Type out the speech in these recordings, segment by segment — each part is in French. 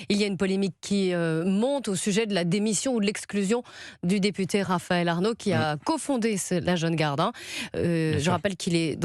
Il y a une polémique qui monte au sujet de la démission ou de l'exclusion du député Raphaël Arnaud qui a cofondé la Jeune Garde. Bien Je sûr. rappelle qu'il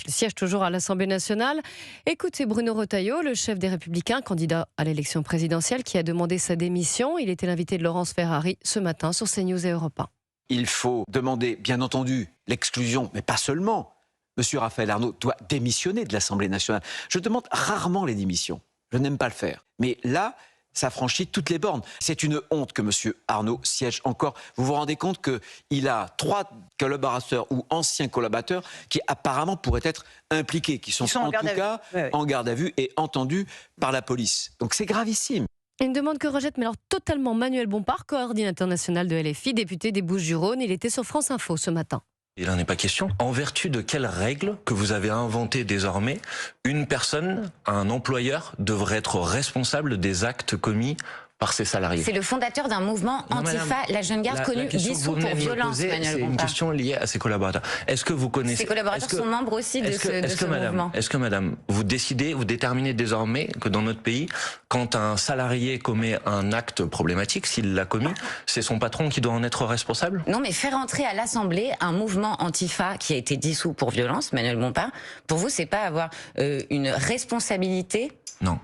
siège toujours à l'Assemblée nationale. Écoutez Bruno Retailleau, le chef des Républicains, candidat à l'élection présidentielle, qui a demandé sa démission. Il était l'invité de Laurence Ferrari ce matin sur CNews et Europe 1. Il faut demander, bien entendu, l'exclusion, mais pas seulement. Monsieur Raphaël Arnaud doit démissionner de l'Assemblée nationale. Je demande rarement les démissions. Je n'aime pas le faire. Mais là, ça franchit toutes les bornes. C'est une honte que monsieur Arnaud siège encore. Vous vous rendez compte qu'il a 3 collaborateurs ou anciens collaborateurs qui apparemment pourraient être impliqués, qui sont en tout cas en garde à vue et entendus par la police. Donc c'est gravissime. Une demande que rejette, mais alors totalement, Manuel Bompard, coordinateur national de LFI, député des Bouches-du-Rhône. Il était sur France Info ce matin. Il n'en est pas question. En vertu de quelles règles que vous avez inventées désormais, une personne, un employeur, devrait être responsable des actes commis par ses salariés? C'est le fondateur d'un mouvement Non, Antifa, madame, la Jeune Garde, connue dissous pour violence, Manuel c'est une Bompard. question liée à ses collaborateurs. Est-ce que vous connaissez... Ses collaborateurs sont membres aussi de ce mouvement. Est-ce que madame, vous déterminez désormais que dans notre pays, quand un salarié commet un acte problématique, s'il l'a commis, c'est son patron qui doit en être responsable? Non, mais faire entrer à l'Assemblée un mouvement Antifa qui a été dissous pour violence, Manuel Bompard, pour vous, c'est pas avoir une responsabilité? Non.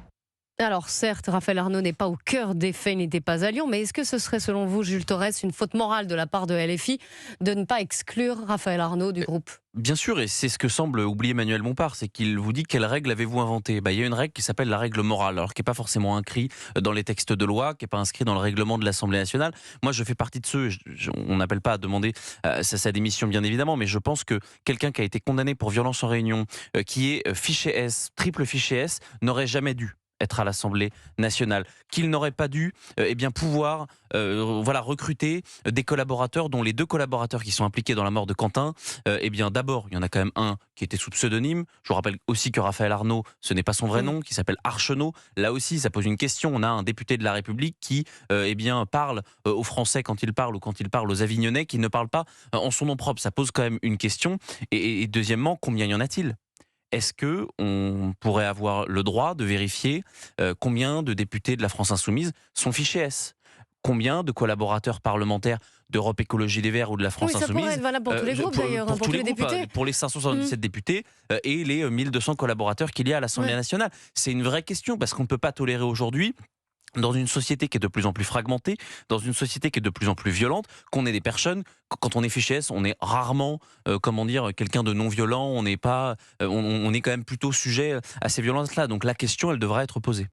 Alors certes, Raphaël Arnaud n'est pas au cœur des faits, il n'était pas à Lyon, mais est-ce que ce serait selon vous, Jules Torres, une faute morale de la part de LFI de ne pas exclure Raphaël Arnaud du groupe? Bien sûr, et c'est ce que semble oublier Manuel Bompard, c'est qu'il vous dit quelle règle avez-vous inventée. Il y a une règle qui s'appelle la règle morale, alors qui n'est pas forcément inscrite dans les textes de loi, qui n'est pas inscrite dans le règlement de l'Assemblée nationale. Moi, je fais partie de ceux, on n'appelle pas à demander sa démission bien évidemment, mais je pense que quelqu'un qui a été condamné pour violence en réunion, qui est fiché S, triple fiché S, n'aurait jamais dû être à l'Assemblée nationale, qu'il n'aurait pas dû pouvoir recruter des collaborateurs, dont les 2 collaborateurs qui sont impliqués dans la mort de Quentin. D'abord, il y en a quand même un qui était sous pseudonyme. Je vous rappelle aussi que Raphaël Arnaud, ce n'est pas son vrai nom, qui s'appelle Archenot. Là aussi, ça pose une question. On a un député de la République qui parle aux Français quand il parle ou quand il parle aux Avignonnais, qui ne parle pas en son nom propre. Ça pose quand même une question. Et deuxièmement, combien y en a-t-il ? Est-ce qu'on pourrait avoir le droit de vérifier combien de députés de la France Insoumise sont fichés S? Combien de collaborateurs parlementaires d'Europe Écologie Les Verts ou de la France Insoumise? Ça pourrait être valable pour tous les groupes d'ailleurs, pour tous les députés. Pour les 577 députés et les 1200 collaborateurs qu'il y a à l'Assemblée nationale. C'est une vraie question parce qu'on ne peut pas tolérer aujourd'hui, dans une société qui est de plus en plus fragmentée, dans une société qui est de plus en plus violente, qu'on ait des personnes, quand on est fiché S, on est rarement, quelqu'un de non violent, on n'est pas, on est quand même plutôt sujet à ces violences-là. Donc la question, elle devra être posée.